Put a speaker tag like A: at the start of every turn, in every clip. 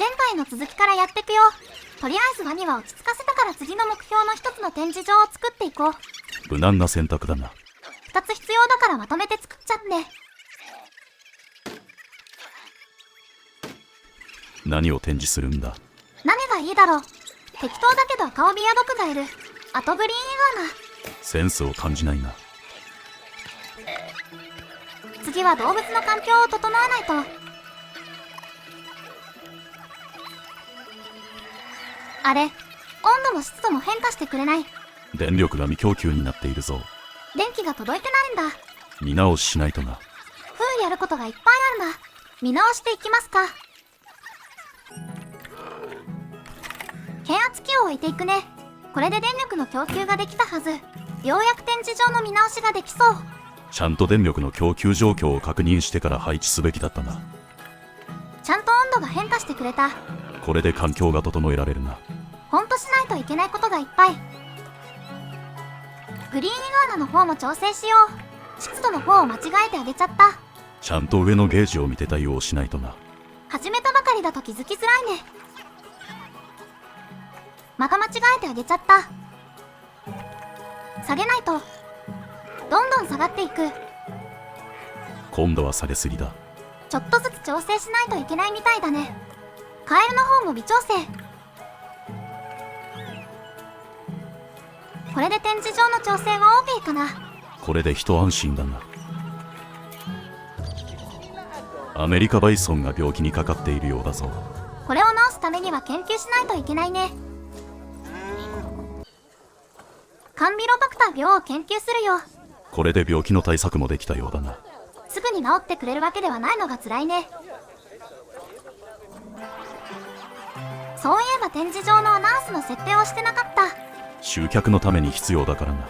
A: 前回の続きからやってくよ。とりあえずワニは落ち着かせたから次の目標の一つの展示場を作っていこう。
B: 無難な選択だな。
A: 2つ必要だからまとめて作っちゃって。
B: 何を展示するんだ。
A: 何がいいだろう。適当だけど赤帯や毒がいる。あとグリーンイグアナ。
B: センスを感じないな。
A: 次は動物の環境を整わないと。あれ、温度も湿度も変化してくれない。
B: 電力が未供給になっているぞ。
A: 電気が届いてないんだ。
B: 見直ししないとな。
A: やることがいっぱいあるんだ。見直していきますか。変圧器を置いていくね。これで電力の供給ができたはず。ようやく展示場の見直しができそう。
B: ちゃんと電力の供給状況を確認してから配置すべきだったな。
A: ちゃんと温度が変化してくれた。
B: これで環境が整えられるな。
A: ほんとしないといけないことがいっぱい。グリーンイグアナの方も調整しよう。湿度の方を間違えてあげちゃった。
B: ちゃんと上のゲージを見て対応しないとな。
A: 始めたばかりだと気づきづらいね。また間違えてあげちゃった。下げないとどんどん下がっていく。
B: 今度は下げすぎだ。
A: ちょっとずつ調整しないといけないみたいだね。カエルの方も微調整。これで展示場の調整は OK かな。
B: これで一安心だな。アメリカバイソンが病気にかかっているようだぞ。
A: これを治すためには研究しないといけないね。カンビロバクター病を研究するよ。
B: これで病気の対策もできたようだな。
A: すぐに治ってくれるわけではないのが辛いね。そういえば展示場のアナウンスの設定をしてなかった。
B: 集客のために必要だからな。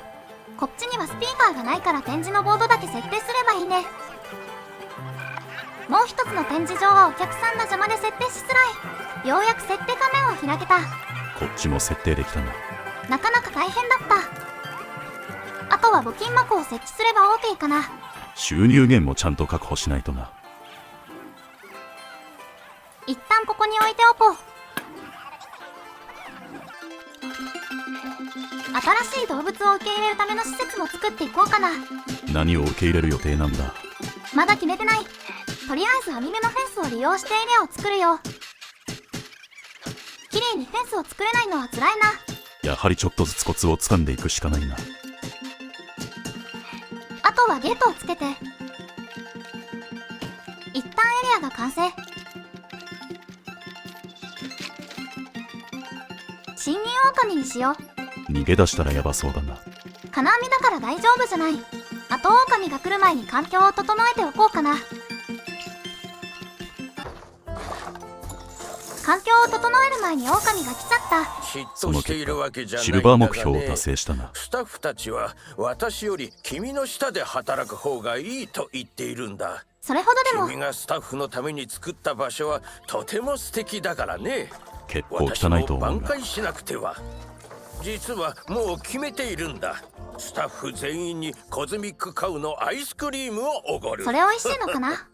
A: こっちにはスピーカーがないから展示のボードだけ設定すればいいね。もう一つの展示場はお客さんの邪魔で設定しづらい。ようやく設定画面を開けた。
B: こっちも設定できたな。
A: なかなか大変だった。あとは募金箱を設置すれば OK かな。
B: 収入源もちゃんと確保しないとな。
A: 一旦ここに置いておこう。新しい動物を受け入れるための施設も作っていこうかな。
B: 何を受け入れる予定なんだ。
A: まだ決めてない。とりあえず網目のフェンスを利用してエリアを作るよ。綺麗にフェンスを作れないのは辛いな。
B: やはりちょっとずつコツをつかんでいくしかないな。
A: あとはゲートをつけて。一旦エリアが完成。侵入狼にしよう。
B: 逃げ出したらヤバそうだな。
A: 金網だから大丈夫じゃない。あと狼が来る前に環境を整えておこうかな。環境を整える前に狼が来ちゃった。
B: その結果シルバー目標を達成したな。
C: スタッフたちは私より君の下で働く方がいいと言っているんだ。
A: それほどでも。
C: 君がスタッフのために作った場所はとても素敵だからね。
B: 結構汚いと思うが。
C: 挽回しなくては。実はもう決めているんだ。スタッフ全員にコズミックカウのアイスクリームをおごる。
A: それ美味しいのかな。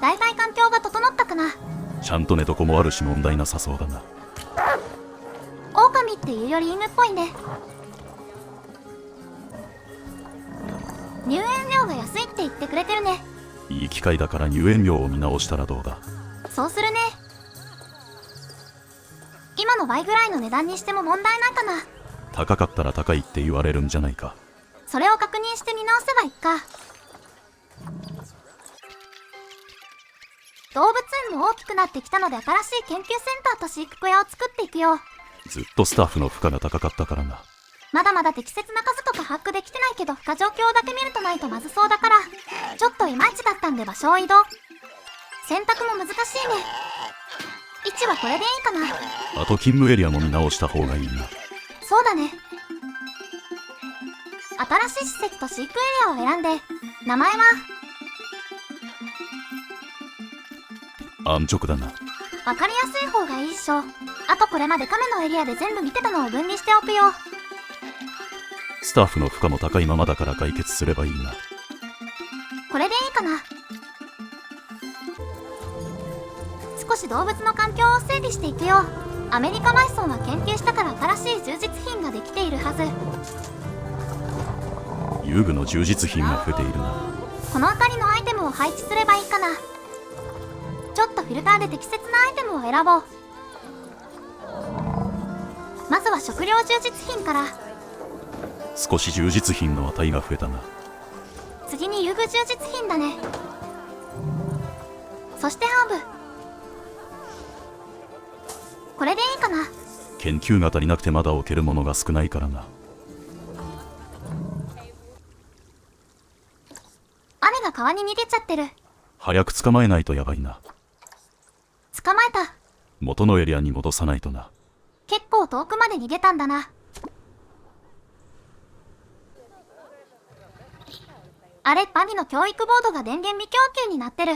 A: だいたい環境が整ったかな。
B: ちゃんと寝床もあるし問題なさそうだな。
A: 狼っていうより犬っぽいね。入園料が安いって言ってくれてるね。
B: いい機会だから入園料を見直したらどうだ。
A: そうするね。今の倍ぐらいの値段にしても問題ないかな。
B: 高かったら高いって言われるんじゃないか。
A: それを確認して見直せばいいか。動物園も大きくなってきたので新しい研究センターと飼育小屋を作っていくよ。
B: ずっとスタッフの負荷が高かったからな。
A: まだまだ適切な数とか把握できてないけど負荷状況だけ見るとないとまずそうだからちょっといまいちだったんで場所を移動。選択も難しいね。位置はこれでいいかな。
B: あと勤務エリアも見直した方がいいな。
A: そうだね。新しい施設と飼育エリアを選んで名前は
B: 安直だな。
A: わかりやすい方がいいっしょ。あとこれまで亀のエリアで全部見てたのを分離しておくよ。
B: スタッフの負荷も高いままだから解決すればいいな。
A: これでいいかな。少し動物の環境を整備していくよ。アメリカバイソンは研究したから新しい充実品ができているはず。
B: 遊具の充実品が増えているな。
A: この辺りのアイテムを配置すればいいかな。ちょっとフィルターで適切なアイテムを選ぼう。まずは食料充実品から。
B: 少し充実品の値が増えたな。
A: 次に遊具充実品だね。そしてハーブ。これでいいかな。
B: 研究が足りなくてまだ置けるものが少ないからな。
A: 雨が川に逃げちゃってる。
B: 早く捕まえないとやばいな。
A: 捕まえた。
B: 元のエリアに戻さないとな。
A: 結構遠くまで逃げたんだな。あれ、バニの教育ボードが電源未供給になってる。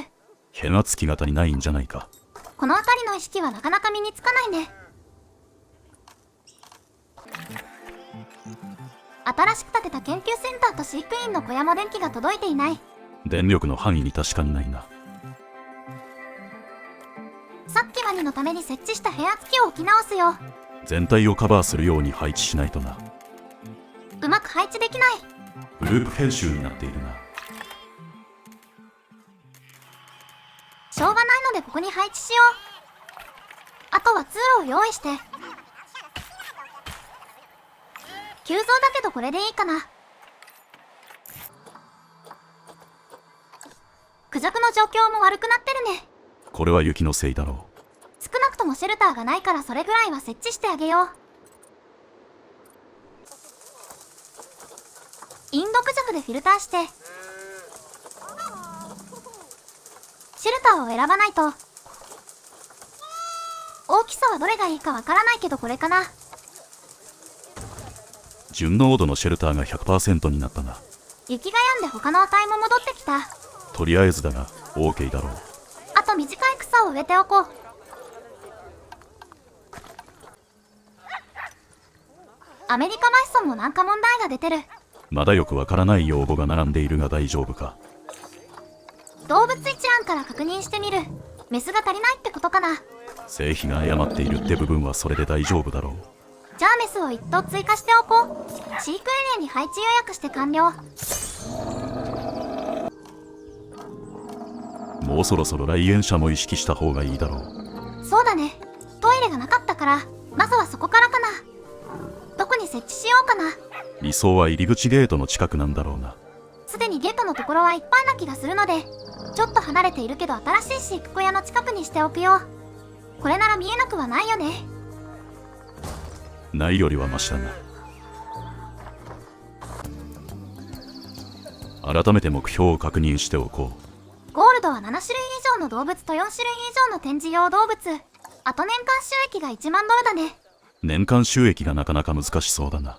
B: 変圧器が足りないんじゃないか。
A: この辺りの意識はなかなか身につかないね。新しく建てた研究センターと飼育員の小屋も電気が届いていない。
B: 電力の範囲に確かにないな。
A: さっきワニのために設置した変圧器を置き直すよ。
B: 全体をカバーするように配置しないとな。
A: うまく配置できない。
B: グループ編集になっているな。
A: しょうがないのでここに配置しよう。あとは通路を用意して。急増だけどこれでいいかな。クジャクの状況も悪くなってるね。
B: これは雪のせいだろ
A: 少なくともシェルターがないからそれぐらいは設置してあげよう。インドクジャクでフィルターして。シェルターを選ばないと。大きさはどれがいいかわからないけどこれかな。
B: う。純濃度のシェルターが 100% になったな。
A: 雪が止んで他の値も戻ってきた。
B: とりあえずだが OK だろう。
A: あと短い草を植えておこう。アメリカバイソンもなんか問題が出てる。
B: まだよくわからない用語が並んでいるが大丈夫か。
A: 動物一覧から確認してみる。メスが足りないってことかな。
B: 製品が誤っているって部分はそれで大丈夫だろう。
A: じゃあメスを1頭追加しておこう。飼育エリアに配置予約して完了。
B: もうそろそろ来園者も意識した方がいいだろう。
A: そうだね。トイレがなかったからまずはそこからかな。どこに設置しようかな。
B: 理想は入り口ゲートの近くなんだろうな。
A: すでにゲートのところはいっぱいな気がするので、ちょっと離れているけど新しい飼育小屋の近くにしておくよ。これなら見えなくはないよね。
B: ないよりはマシだな。改めて目標を確認しておこう。
A: ゴールドは7種類以上の動物と4種類以上の展示用動物。あと年間収益が1万ドルだね。
B: 年間収益がなかなか難しそうだな。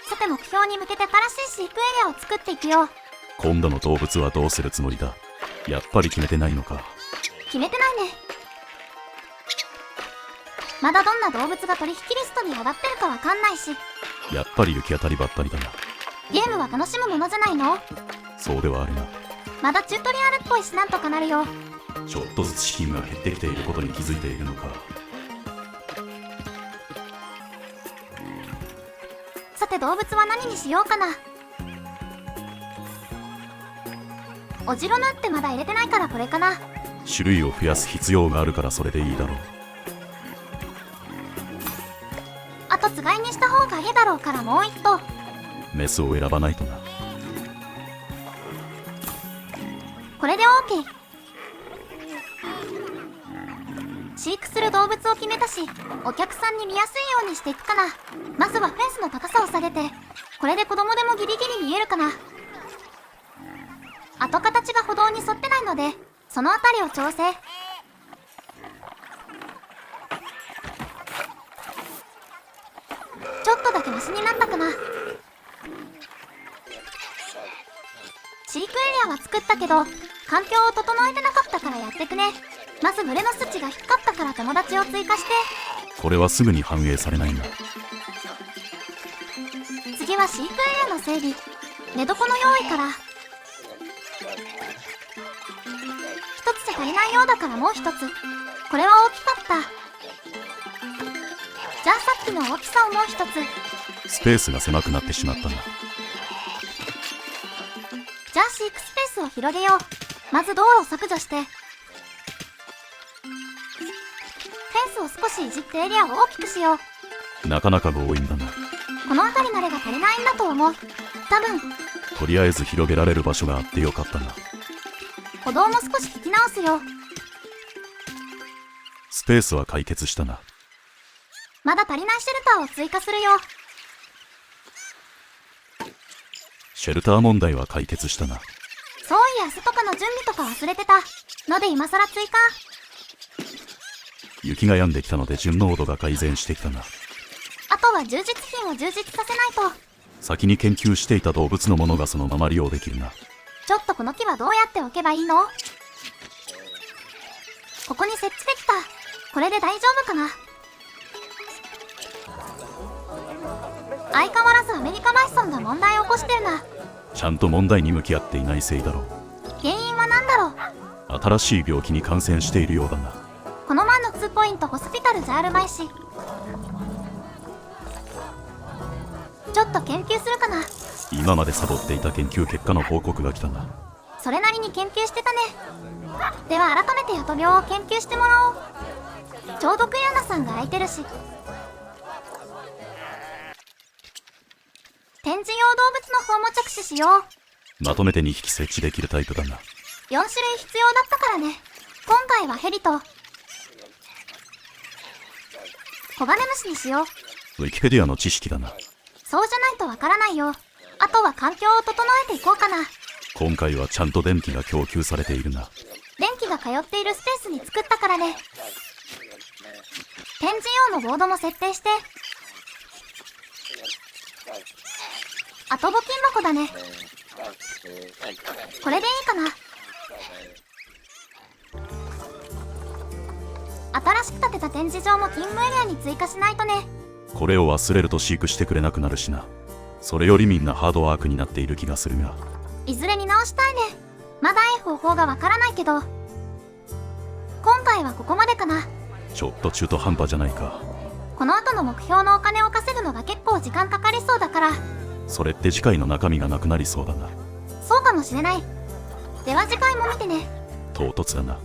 A: さて目標に向けて新しい飼育エリアを作っていくよ。
B: 今度の動物はどうするつもりだ。やっぱり決めてないのか。
A: 決めてないね。まだどんな動物が取引リストに上がってるかわかんないし。
B: やっぱり行き当たりばったりだな。
A: ゲームは楽しむものじゃないの？
B: そうではあるな。
A: まだチュートリアルっぽいしなんとかなるよ。
B: ちょっとずつ資金が減ってきていることに気づいているのか。
A: さて動物は何にしようかな。オジロヌってまだ入れてないからこれかな。
B: 種類を増やす必要があるからそれでいいだろう。
A: あとつがいにした方がいいだろうからもう一頭。
B: メスを選ばないとな。
A: これで OK。 飼育する動物を決めたし、お客さんに見やすいようにしていくかな。まずはフェンスの高さを下げて、これで子供でもギリギリ見えるかな。後形が歩道に沿ってないのでそのあたりを調整。ちょっとだけマシになったかな。飼育エリアは作ったけど環境を整えてなかったからやってくね。まず群れの数値が低かったから友達を追加して。
B: これはすぐに反映されないんだ。
A: 次は飼育エリアの整備。寝床の用意から。足りないようだからもう一つ。これは大きかった。じゃあさっきの大きさをもう一つ。
B: スペースが狭くなってしまったな。
A: じゃあ飼育スペースを広げよう。まず道路を削除して、フェンスを少しいじってエリアを大きくしよう。
B: なかなか強引だな。
A: この辺り慣れが足りないんだと思う。多分
B: とりあえず広げられる場所があってよかったな。
A: 歩道も少し引き直すよ。
B: スペースは解決したな。
A: まだ足りないシェルターを追加するよ。
B: シェルター問題は解決したな。
A: そういや巣とかの準備とか忘れてたので今さら追加。
B: 雪が止んできたので順濃度が改善してきたな。
A: あとは充実品を充実させないと。
B: 先に研究していた動物のものがそのまま利用できるな。
A: ちょっとこの木はどうやって置けばいいの？ここに設置できた。これで大丈夫かな？相変わらずアメリカマイソンが問題を起こしてるな。
B: ちゃんと問題に向き合っていないせいだろう。
A: 原因は何だろう？
B: 新しい病気に感染しているようだな。
A: この前の2ポイントホスピタルじゃあるまいし。ちょっと研究するかな。
B: 今までサボっていた研究結果の報告が来たな。
A: それなりに研究してたね。では改めてヤト病を研究してもらおう。ちょうどクヤナさんが空いてるし。展示用動物の方も着手しよう。
B: まとめて2匹設置できるタイプだな。
A: 4種類必要だったからね。今回はヘビとコガネムシにしよう。
B: ウィキペディアの知識だな。
A: そうじゃないとわからないよ。あとは環境を整えていこうかな。
B: 今回はちゃんと電気が供給されているな。
A: 電気が通っているスペースに作ったからね。展示用のボードも設定して。あと募金箱だね。これでいいかな。新しく建てた展示場も勤務エリアに追加しないとね。
B: これを忘れると飼育してくれなくなるしな。それよりみんなハードワークになっている気がするが。
A: いずれに直したいね。まだいい方法がわからないけど、今回はここまでかな。
B: ちょっと中途半端じゃないか。
A: この後の目標のお金を稼ぐのが結構時間かかりそうだから。
B: それって次回の中身がなくなりそうだな。
A: そうかもしれない。では次回も見てね。
B: 唐突だな。